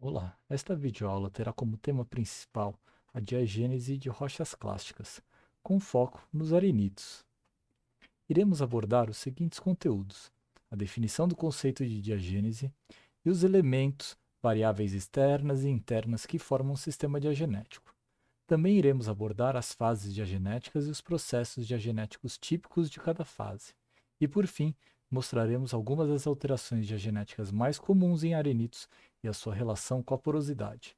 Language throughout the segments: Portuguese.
Olá, esta videoaula terá como tema principal a diagênese de rochas clásticas, com foco nos arenitos. Iremos abordar os seguintes conteúdos: a definição do conceito de diagênese e os elementos, variáveis externas e internas que formam o sistema diagenético. Também iremos abordar as fases diagenéticas e os processos diagenéticos típicos de cada fase. E, por fim, mostraremos algumas das alterações diagenéticas mais comuns em arenitos e a sua relação com a porosidade.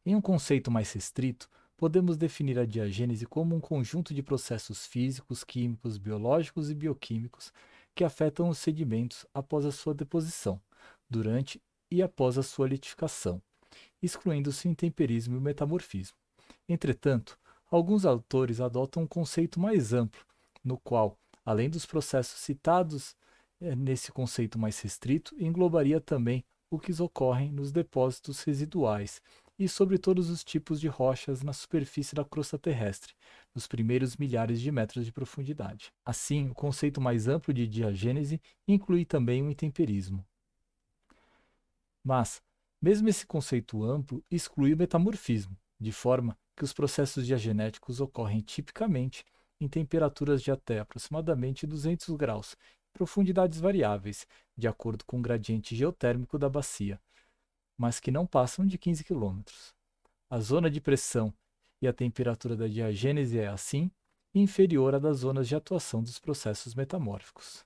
Em um conceito mais restrito, podemos definir a diagênese como um conjunto de processos físicos, químicos, biológicos e bioquímicos que afetam os sedimentos após a sua deposição, durante e após a sua litificação, excluindo-se o intemperismo e o metamorfismo. Entretanto, alguns autores adotam um conceito mais amplo, no qual, além dos processos citados nesse conceito mais restrito, englobaria também o que ocorrem nos depósitos residuais e sobre todos os tipos de rochas na superfície da crosta terrestre, nos primeiros milhares de metros de profundidade. Assim, o conceito mais amplo de diagênese inclui também o intemperismo. Mas, mesmo esse conceito amplo exclui o metamorfismo, de forma que os processos diagenéticos ocorrem tipicamente em temperaturas de até aproximadamente 200 graus, profundidades variáveis, de acordo com o gradiente geotérmico da bacia, mas que não passam de 15 quilômetros. A zona de pressão e a temperatura da diagênese é, assim, inferior à das zonas de atuação dos processos metamórficos.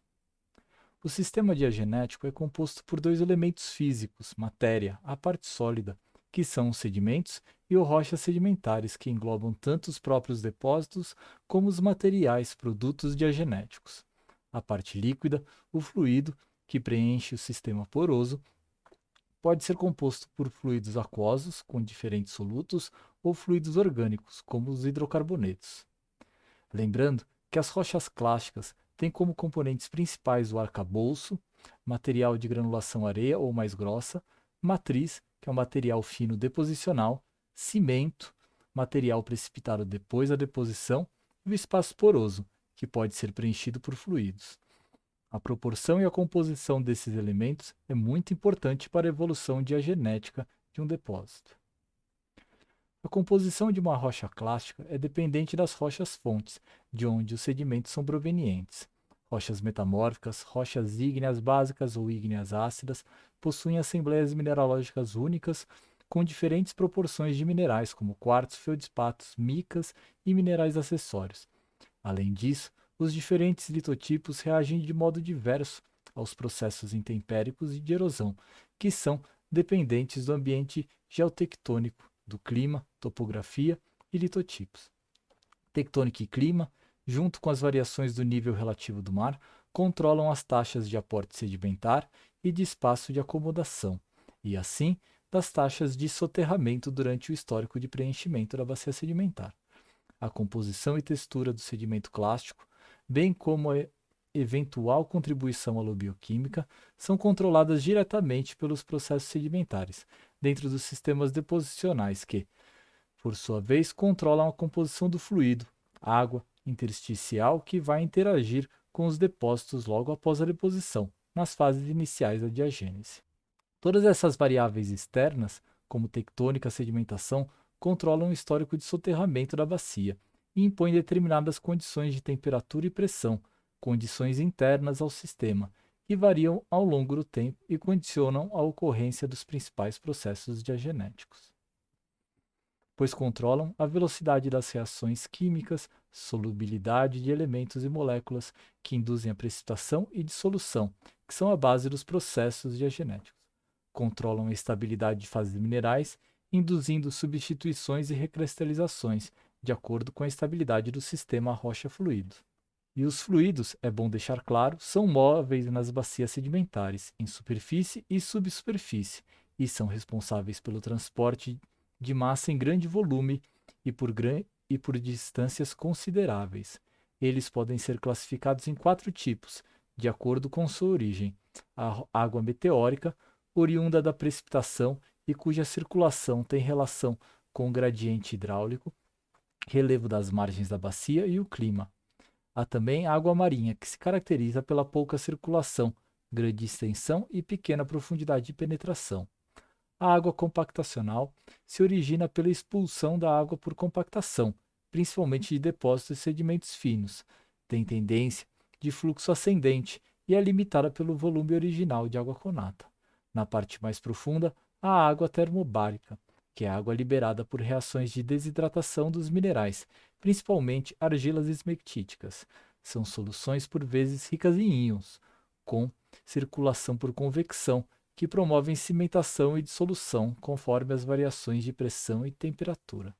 O sistema diagenético é composto por dois elementos físicos, matéria, a parte sólida, que são os sedimentos, e as rochas sedimentares, que englobam tanto os próprios depósitos como os materiais produtos diagenéticos. A parte líquida, o fluido, que preenche o sistema poroso, pode ser composto por fluidos aquosos, com diferentes solutos, ou fluidos orgânicos, como os hidrocarbonetos. Lembrando que as rochas clásticas têm como componentes principais o arcabouço, material de granulação areia ou mais grossa, matriz, que é um material fino deposicional, cimento, material precipitado depois da deposição, e o espaço poroso, que pode ser preenchido por fluidos. A proporção e a composição desses elementos é muito importante para a evolução diagenética de um depósito. A composição de uma rocha clástica é dependente das rochas-fontes, de onde os sedimentos são provenientes. Rochas metamórficas, rochas ígneas básicas ou ígneas ácidas possuem assembleias mineralógicas únicas, com diferentes proporções de minerais, como quartzo, feldspatos, micas e minerais acessórios. Além disso, os diferentes litotipos reagem de modo diverso aos processos intempéricos e de erosão, que são dependentes do ambiente geotectônico, do clima, topografia e litotipos. Tectônica e clima, junto com as variações do nível relativo do mar, controlam as taxas de aporte sedimentar e de espaço de acomodação, e assim das taxas de soterramento durante o histórico de preenchimento da bacia sedimentar. A composição e textura do sedimento clástico, bem como a eventual contribuição alobioquímica, são controladas diretamente pelos processos sedimentares, dentro dos sistemas deposicionais que, por sua vez, controlam a composição do fluido, água intersticial que vai interagir com os depósitos logo após a deposição, nas fases iniciais da diagênese. Todas essas variáveis externas, como tectônica e sedimentação, controlam o histórico de soterramento da bacia e impõem determinadas condições de temperatura e pressão, condições internas ao sistema, que variam ao longo do tempo e condicionam a ocorrência dos principais processos diagenéticos, pois controlam a velocidade das reações químicas, solubilidade de elementos e moléculas que induzem a precipitação e dissolução, que são a base dos processos diagenéticos. Controlam a estabilidade de fases minerais, induzindo substituições e recristalizações, de acordo com a estabilidade do sistema rocha-fluido. E os fluidos, é bom deixar claro, são móveis nas bacias sedimentares, em superfície e subsuperfície, e são responsáveis pelo transporte de massa em grande volume e por distâncias consideráveis. Eles podem ser classificados em 4 tipos, de acordo com sua origem: a água meteórica, oriunda da precipitação e cuja circulação tem relação com o gradiente hidráulico, relevo das margens da bacia e o clima. Há também a água marinha, que se caracteriza pela pouca circulação, grande extensão e pequena profundidade de penetração. A água compactacional se origina pela expulsão da água por compactação, principalmente de depósitos e sedimentos finos. Tem tendência de fluxo ascendente e é limitada pelo volume original de água conata. Na parte mais profunda, a água termobárica, que é a água liberada por reações de desidratação dos minerais, principalmente argilas esmectíticas. São soluções por vezes ricas em íons, com circulação por convecção, que promovem cimentação e dissolução conforme as variações de pressão e temperatura.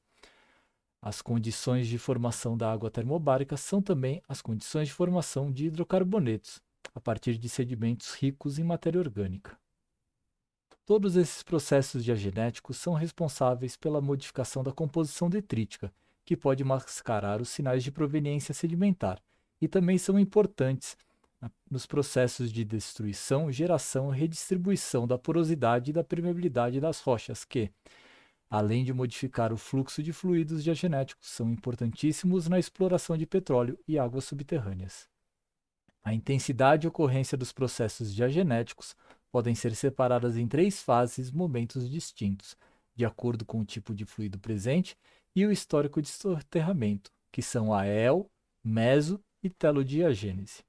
As condições de formação da água termobárica são também as condições de formação de hidrocarbonetos, a partir de sedimentos ricos em matéria orgânica. Todos esses processos diagenéticos são responsáveis pela modificação da composição detrítica, que pode mascarar os sinais de proveniência sedimentar, e também são importantes nos processos de destruição, geração e redistribuição da porosidade e da permeabilidade das rochas, que, além de modificar o fluxo de fluidos diagenéticos, são importantíssimos na exploração de petróleo e águas subterrâneas. A intensidade e ocorrência dos processos diagenéticos podem ser separadas em 3 fases, momentos distintos, de acordo com o tipo de fluido presente e o histórico de soterramento, que são a eel, meso e telodiagênese.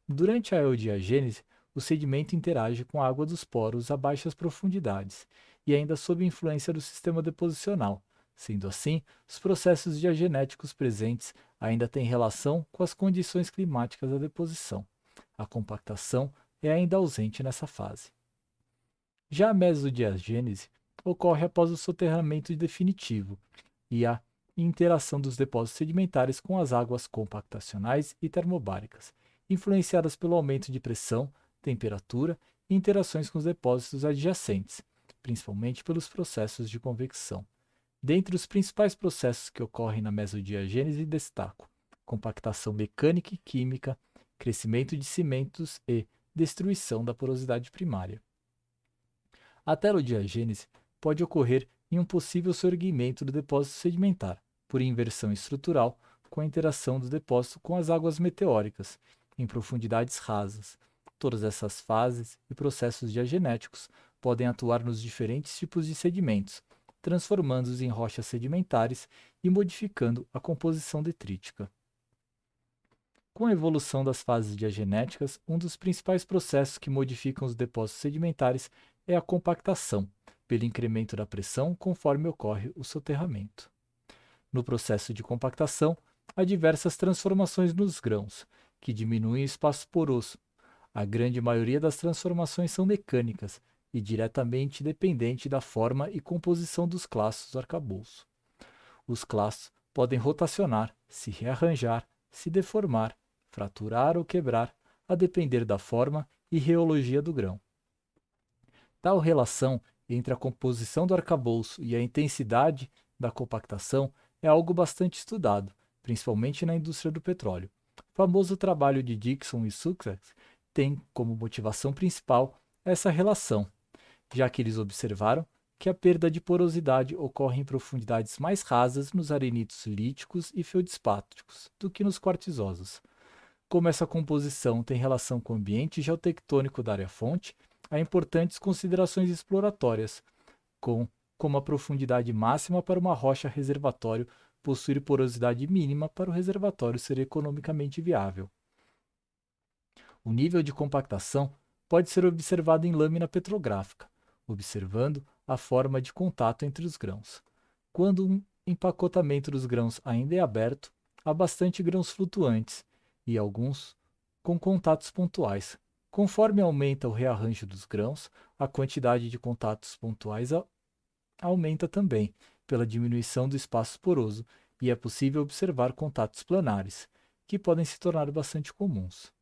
Durante a eodiagênese, o sedimento interage com a água dos poros a baixas profundidades e ainda sob influência do sistema deposicional. Sendo assim, os processos diagenéticos presentes ainda têm relação com as condições climáticas da deposição. A compactação é ainda ausente nessa fase. Já a mesodiagênese ocorre após o soterramento definitivo e a interação dos depósitos sedimentares com as águas compactacionais e termobáricas, influenciadas pelo aumento de pressão, temperatura e interações com os depósitos adjacentes, principalmente pelos processos de convecção. Dentre os principais processos que ocorrem na mesodiagênese, destaco compactação mecânica e química, crescimento de cimentos e destruição da porosidade primária. A telodiagênese pode ocorrer em um possível surgimento do depósito sedimentar, por inversão estrutural, com a interação do depósito com as águas meteóricas, em profundidades rasas. Todas essas fases e processos diagenéticos podem atuar nos diferentes tipos de sedimentos, transformando-os em rochas sedimentares e modificando a composição detrítica. Com a evolução das fases diagenéticas, um dos principais processos que modificam os depósitos sedimentares é a compactação, pelo incremento da pressão conforme ocorre o soterramento. No processo de compactação, há diversas transformações nos grãos, que diminuem o espaço poroso. A grande maioria das transformações são mecânicas e diretamente dependente da forma e composição dos clastos do arcabouço. Os clastos podem rotacionar, se rearranjar, se deformar, fraturar ou quebrar, a depender da forma e reologia do grão. Tal relação entre a composição do arcabouço e a intensidade da compactação é algo bastante estudado, principalmente na indústria do petróleo. O famoso trabalho de Dixon e Sussex tem como motivação principal essa relação, já que eles observaram que a perda de porosidade ocorre em profundidades mais rasas nos arenitos líticos e feldspáticos do que nos quartzosos. Como essa composição tem relação com o ambiente geotectônico da área-fonte, há importantes considerações exploratórias, como a profundidade máxima para uma rocha reservatório possuir porosidade mínima para o reservatório ser economicamente viável. O nível de compactação pode ser observado em lâmina petrográfica, observando a forma de contato entre os grãos. Quando um empacotamento dos grãos ainda é aberto, há bastante grãos flutuantes e alguns com contatos pontuais. Conforme aumenta o rearranjo dos grãos, a quantidade de contatos pontuais aumenta também, pela diminuição do espaço poroso, e é possível observar contatos planares, que podem se tornar bastante comuns.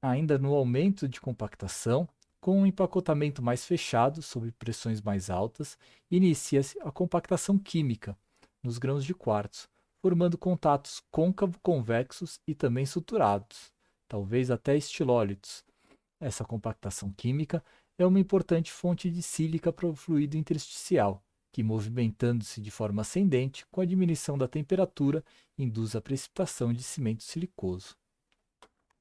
Ainda no aumento de compactação, com um empacotamento mais fechado, sob pressões mais altas, inicia-se a compactação química nos grãos de quartzo, formando contatos côncavo-convexos e também suturados, talvez até estilólitos. Essa compactação química é uma importante fonte de sílica para o fluido intersticial, que, movimentando-se de forma ascendente com a diminuição da temperatura, induz a precipitação de cimento silicoso.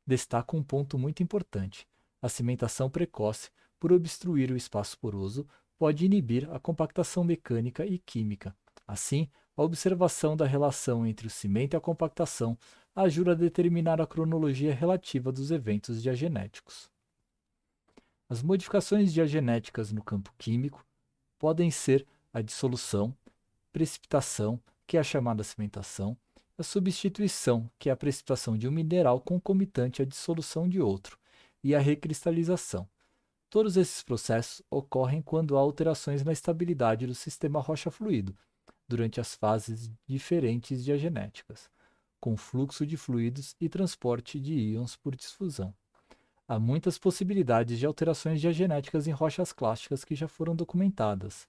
Destaca um ponto muito importante: a cimentação precoce, por obstruir o espaço poroso, pode inibir a compactação mecânica e química. Assim, a observação da relação entre o cimento e a compactação ajuda a determinar a cronologia relativa dos eventos diagenéticos. As modificações diagenéticas no campo químico podem ser a dissolução, precipitação, que é a chamada cimentação, a substituição, que é a precipitação de um mineral concomitante à dissolução de outro, e a recristalização. Todos esses processos ocorrem quando há alterações na estabilidade do sistema rocha-fluido, durante as fases diferentes diagenéticas, com fluxo de fluidos e transporte de íons por difusão. Há muitas possibilidades de alterações diagenéticas em rochas clásticas que já foram documentadas,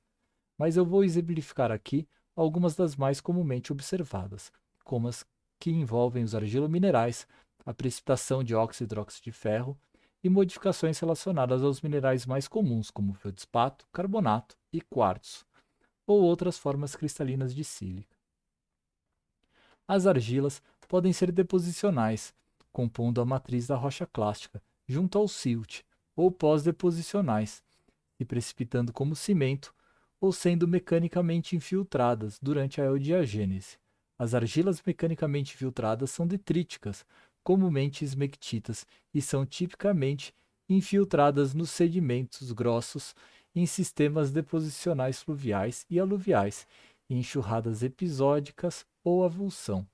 mas eu vou exemplificar aqui algumas das mais comumente observadas, como as que envolvem os argilominerais, a precipitação de óxido e hidróxido de ferro e modificações relacionadas aos minerais mais comuns, como feldspato, carbonato e quartzo, ou outras formas cristalinas de sílica. As argilas podem ser deposicionais, compondo a matriz da rocha clástica, junto ao silt, ou pós-deposicionais, se precipitando como cimento ou sendo mecanicamente infiltradas durante a eudiagênese. As argilas mecanicamente infiltradas são detríticas, comumente esmectitas, e são tipicamente infiltradas nos sedimentos grossos em sistemas deposicionais fluviais e aluviais, em enxurradas episódicas ou avulsão.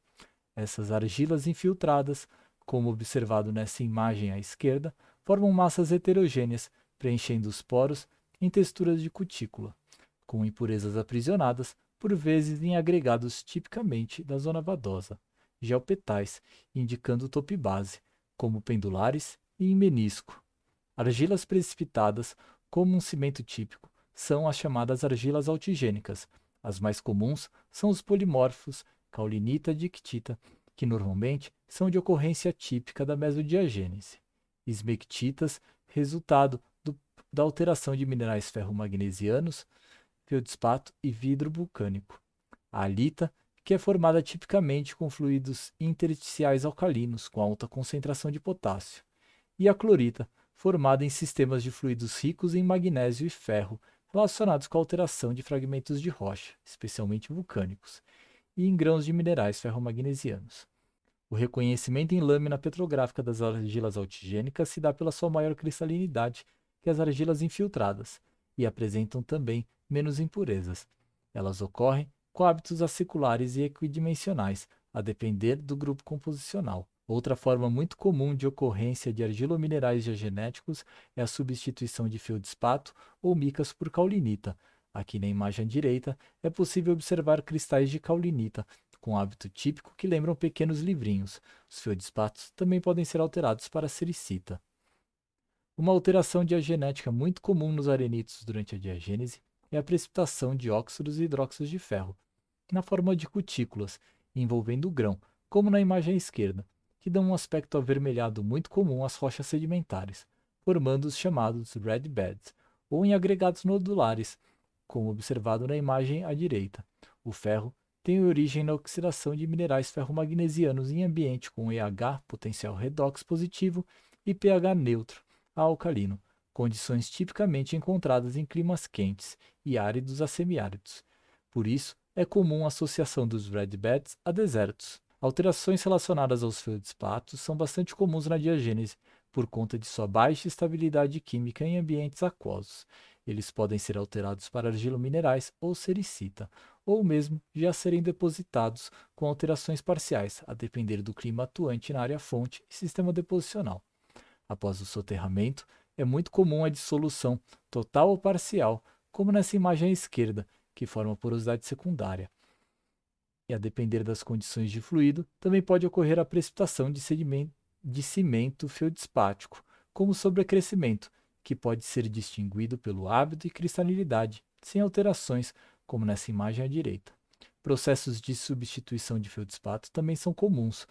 Essas argilas infiltradas, como observado nessa imagem à esquerda, formam massas heterogêneas, preenchendo os poros em texturas de cutícula, com impurezas aprisionadas, por vezes em agregados tipicamente da zona vadosa, geopetais, indicando topibase, como pendulares e em menisco. Argilas precipitadas, como um cimento típico, são as chamadas argilas altigênicas. As mais comuns são os polimorfos caulinita e dictita, que normalmente são de ocorrência típica da mesodiagênese. Esmectitas, resultado da alteração de minerais ferromagnesianos, feldspato e vidro vulcânico. A halita, que é formada tipicamente com fluidos intersticiais alcalinos com alta concentração de potássio. E a clorita, formada em sistemas de fluidos ricos em magnésio e ferro, relacionados com a alteração de fragmentos de rocha, especialmente vulcânicos, e em grãos de minerais ferromagnesianos. O reconhecimento em lâmina petrográfica das argilas altigênicas se dá pela sua maior cristalinidade que as argilas infiltradas, e apresentam também menos impurezas. Elas ocorrem com hábitos aciculares e equidimensionais, a depender do grupo composicional. Outra forma muito comum de ocorrência de argilominerais diagenéticos é a substituição de feldspato ou micas por caulinita. Aqui na imagem à direita é possível observar cristais de caulinita, com hábito típico que lembram pequenos livrinhos. Os feldspatos também podem ser alterados para sericita. Uma alteração diagenética muito comum nos arenitos durante a diagênese é a precipitação de óxidos e hidróxidos de ferro, na forma de cutículas, envolvendo o grão, como na imagem à esquerda, que dão um aspecto avermelhado muito comum às rochas sedimentares, formando os chamados red beds, ou em agregados nodulares, como observado na imagem à direita. O ferro tem origem na oxidação de minerais ferromagnesianos em ambiente com EH, potencial redox positivo, e pH neutro, alcalino, condições tipicamente encontradas em climas quentes e áridos a semiáridos. Por isso, é comum a associação dos red beds a desertos. Alterações relacionadas aos feldspatos são bastante comuns na diagênese, por conta de sua baixa estabilidade química em ambientes aquosos. Eles podem ser alterados para argilominerais ou sericita, ou mesmo já serem depositados com alterações parciais, a depender do clima atuante na área fonte e sistema deposicional. Após o soterramento, é muito comum a dissolução, total ou parcial, como nessa imagem à esquerda, que forma porosidade secundária. E a depender das condições de fluido, também pode ocorrer a precipitação de cimento feldspático, como sobrecrescimento, que pode ser distinguido pelo hábito e cristalinidade, sem alterações, como nessa imagem à direita. Processos de substituição de feldspato também são comuns,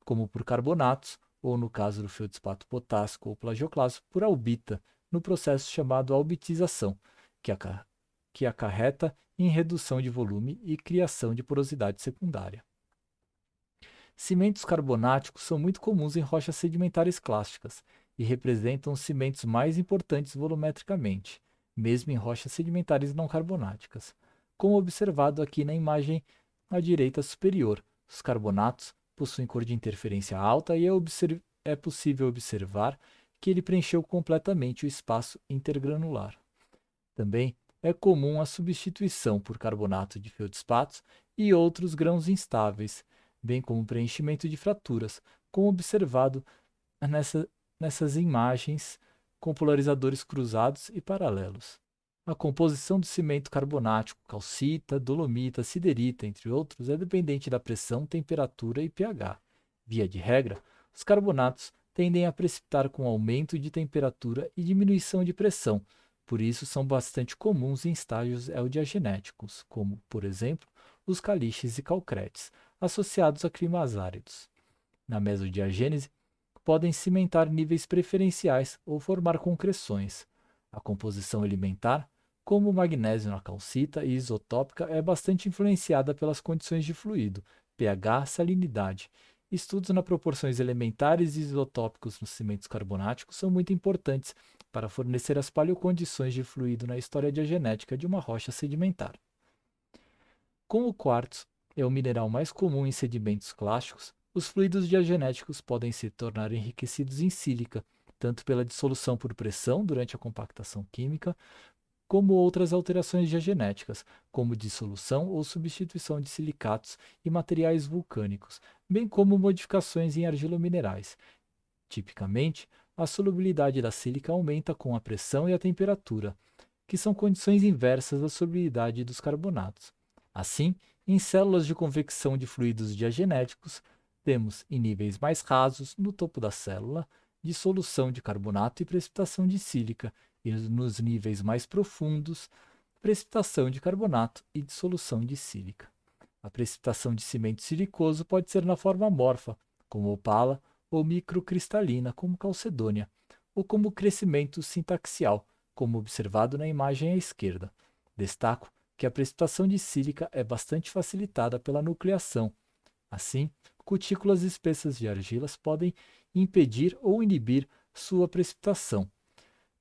como por carbonatos, ou no caso do feldspato potássico ou plagioclasto, por albita, no processo chamado albitização, que acarreta em redução de volume e criação de porosidade secundária. Cimentos carbonáticos são muito comuns em rochas sedimentares clásticas e representam os cimentos mais importantes volumetricamente. mesmo em rochas sedimentares não carbonáticas. Como observado aqui na imagem à direita superior, os carbonatos possuem cor de interferência alta e é possível observar que ele preencheu completamente o espaço intergranular. Também é comum a substituição por carbonato de feldspato e outros grãos instáveis, bem como preenchimento de fraturas, como observado nessa, nessas imagens com polarizadores cruzados e paralelos. A composição do cimento carbonático, calcita, dolomita, siderita, entre outros, é dependente da pressão, temperatura e pH. Via de regra, os carbonatos tendem a precipitar com aumento de temperatura e diminuição de pressão, por isso são bastante comuns em estágios eldiagenéticos, como, por exemplo, os calixes e calcretes, associados a climas áridos. Na mesodiagênese, podem cimentar níveis preferenciais ou formar concreções. A composição alimentar, como o magnésio na calcita e isotópica, é bastante influenciada pelas condições de fluido, pH, salinidade. Estudos na proporções elementares e isotópicos nos cimentos carbonáticos são muito importantes para fornecer as paleocondições de fluido na história diagenética de uma rocha sedimentar. Como o quartzo é o mineral mais comum em sedimentos clásticos, os fluidos diagenéticos podem se tornar enriquecidos em sílica, tanto pela dissolução por pressão durante a compactação química, como outras alterações diagenéticas, como dissolução ou substituição de silicatos e materiais vulcânicos, bem como modificações em argilominerais. Tipicamente, a solubilidade da sílica aumenta com a pressão e a temperatura, que são condições inversas da solubilidade dos carbonatos. Assim, em células de convecção de fluidos diagenéticos, temos em níveis mais rasos, no topo da célula, dissolução de carbonato e precipitação de sílica, e nos níveis mais profundos, precipitação de carbonato e dissolução de sílica. A precipitação de cimento silicoso pode ser na forma amorfa, como opala, ou microcristalina, como calcedônia, ou como crescimento sintaxial, como observado na imagem à esquerda. Destaco que a precipitação de sílica é bastante facilitada pela nucleação. Assim, cutículas espessas de argilas podem impedir ou inibir sua precipitação.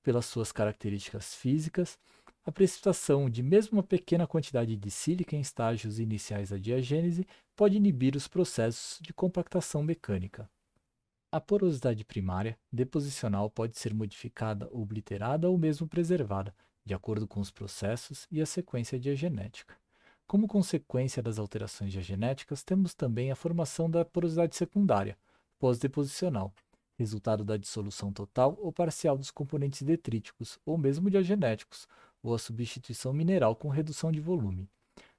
Pelas suas características físicas, a precipitação de mesmo uma pequena quantidade de sílica em estágios iniciais da diagênese pode inibir os processos de compactação mecânica. A porosidade primária deposicional pode ser modificada, obliterada ou mesmo preservada, de acordo com os processos e a sequência diagenética. Como consequência das alterações diagenéticas, temos também a formação da porosidade secundária, pós-deposicional, resultado da dissolução total ou parcial dos componentes detríticos, ou mesmo diagenéticos, ou a substituição mineral com redução de volume.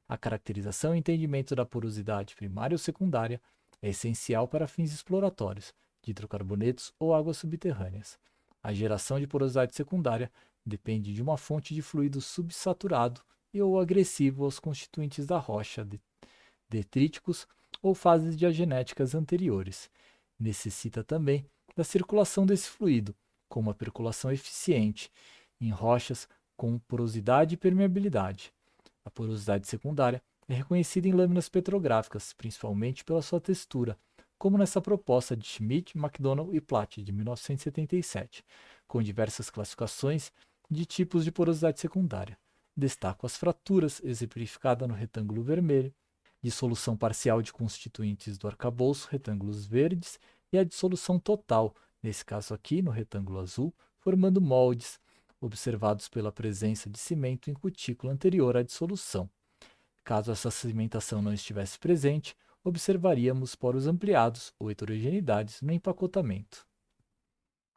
A caracterização e entendimento da porosidade primária ou secundária é essencial para fins exploratórios, de hidrocarbonetos ou águas subterrâneas. A geração de porosidade secundária depende de uma fonte de fluido subsaturado e ou agressivo aos constituintes da rocha, detríticos ou fases diagenéticas anteriores. Necessita também da circulação desse fluido, com uma percolação eficiente, em rochas com porosidade e permeabilidade. A porosidade secundária é reconhecida em lâminas petrográficas, principalmente pela sua textura, como nessa proposta de Schmidt, McDonald e Platt, de 1977, com diversas classificações de tipos de porosidade secundária. Destaco as fraturas, exemplificada no retângulo vermelho, dissolução parcial de constituintes do arcabouço, retângulos verdes, e a dissolução total, nesse caso aqui, no retângulo azul, formando moldes, observados pela presença de cimento em cutícula anterior à dissolução. Caso essa cimentação não estivesse presente, observaríamos poros ampliados ou heterogeneidades no empacotamento.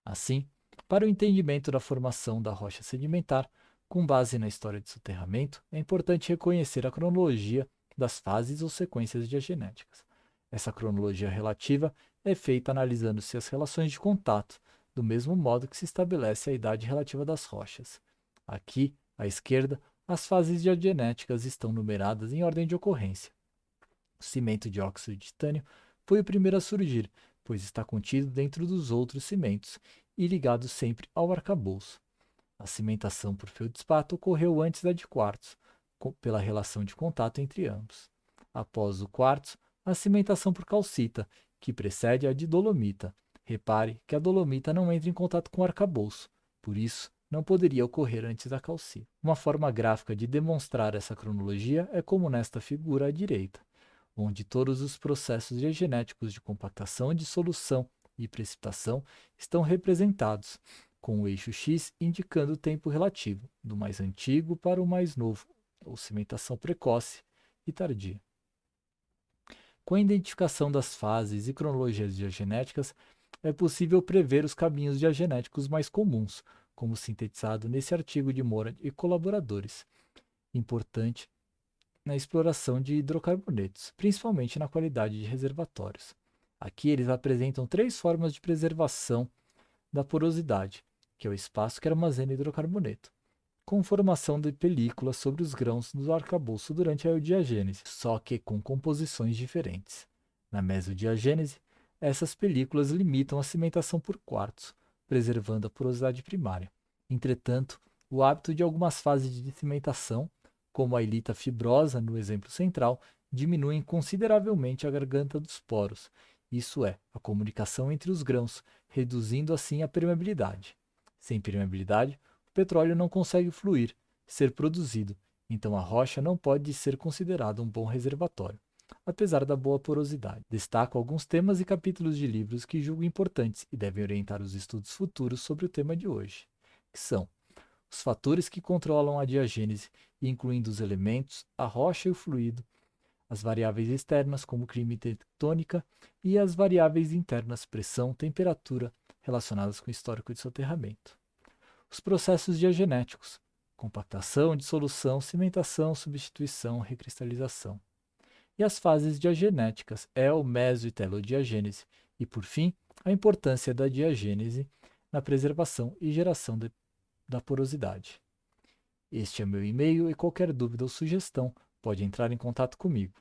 Assim, para o entendimento da formação da rocha sedimentar, com base na história de soterramento, é importante reconhecer a cronologia das fases ou sequências diagenéticas. Essa cronologia relativa é feita analisando-se as relações de contato, do mesmo modo que se estabelece a idade relativa das rochas. Aqui, à esquerda, as fases diagenéticas estão numeradas em ordem de ocorrência. O cimento de óxido de titânio foi o primeiro a surgir, pois está contido dentro dos outros cimentos e ligado sempre ao arcabouço. A cimentação por feldspato ocorreu antes da de quartzo, pela relação de contato entre ambos. Após o quartzo, a cimentação por calcita, que precede a de dolomita. Repare que a dolomita não entra em contato com o arcabouço, por isso não poderia ocorrer antes da calcita. Uma forma gráfica de demonstrar essa cronologia é como nesta figura à direita, onde todos os processos diagenéticos de compactação, dissolução e precipitação estão representados, com o eixo X indicando o tempo relativo, do mais antigo para o mais novo, ou cimentação precoce e tardia. Com a identificação das fases e cronologias diagenéticas, é possível prever os caminhos diagenéticos mais comuns, como sintetizado nesse artigo de Morad e colaboradores, importante na exploração de hidrocarbonetos, principalmente na qualidade de reservatórios. Aqui eles apresentam 3 formas de preservação da porosidade, que é o espaço que armazena hidrocarboneto, com formação de películas sobre os grãos do arcabouço durante a eudiagênese, só que com composições diferentes. Na mesodiagênese, essas películas limitam a cimentação por quartos, preservando a porosidade primária. Entretanto, o hábito de algumas fases de cimentação, como a ilita fibrosa no exemplo central, diminuem consideravelmente a garganta dos poros, isso é, a comunicação entre os grãos, reduzindo assim a permeabilidade. Sem permeabilidade, o petróleo não consegue fluir, ser produzido, então a rocha não pode ser considerada um bom reservatório, apesar da boa porosidade. Destaco alguns temas e capítulos de livros que julgo importantes e devem orientar os estudos futuros sobre o tema de hoje, que são os fatores que controlam a diagênese, incluindo os elementos, a rocha e o fluido, as variáveis externas, como clima e tectônica, e as variáveis internas, pressão, temperatura, relacionadas com o histórico de soterramento. Os processos diagenéticos, compactação, dissolução, cimentação, substituição, recristalização. E as fases diagenéticas, meso e telodiagênese. E, por fim, a importância da diagênese na preservação e geração da porosidade. Este é meu e-mail e qualquer dúvida ou sugestão pode entrar em contato comigo.